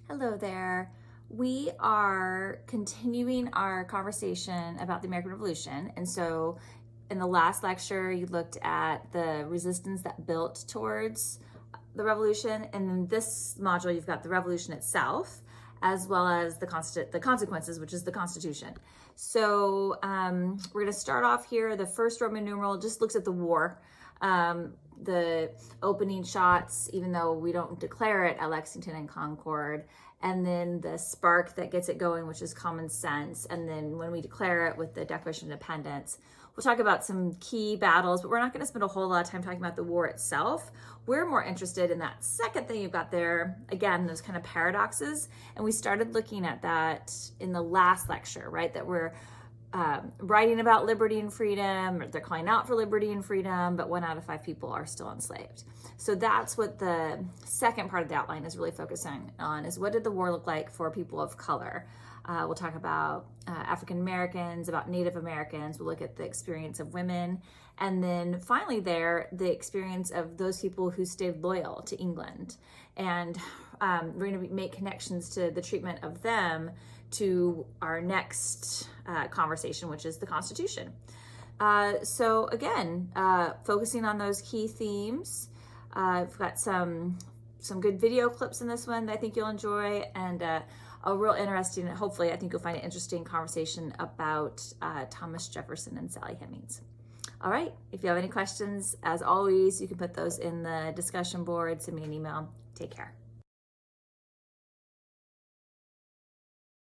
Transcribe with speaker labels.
Speaker 1: Hello there. We are continuing our conversation about the American Revolution. And so in the last lecture, you looked at the resistance that built towards the revolution. And in this module, you've got the revolution itself, as well as the consequences, which is the Constitution. So we're going to start off here. The first Roman numeral just looks at the war. The opening shots, even though we don't declare it at Lexington and Concord, and then the spark that gets it going, which is common sense, and then when we declare it with the Declaration of Independence. We'll talk about some key battles, but we're not going to spend a whole lot of time talking about the war itself. We're more interested in that second thing you've got there, again, those kind of paradoxes, and we started looking at that in the last lecture, right, that we're writing about liberty and freedom, or they're calling out for liberty and freedom, but 1 out of 5 people are still enslaved. So that's what the second part of the outline is really focusing on, is what did the war look like for people of color? We'll talk about African Americans, about Native Americans. We'll look at the experience of women. And then finally there, the experience of those people who stayed loyal to England. And we're going to make connections to the treatment of them to our next conversation, which is the Constitution. So again, focusing on those key themes. I've got some good video clips in this one that I think you'll enjoy, and a real interesting, hopefully I think you'll find it interesting, conversation about Thomas Jefferson and Sally Hemings. All right, if you have any questions, as always, you can put those in the discussion board, send me an email. Take care.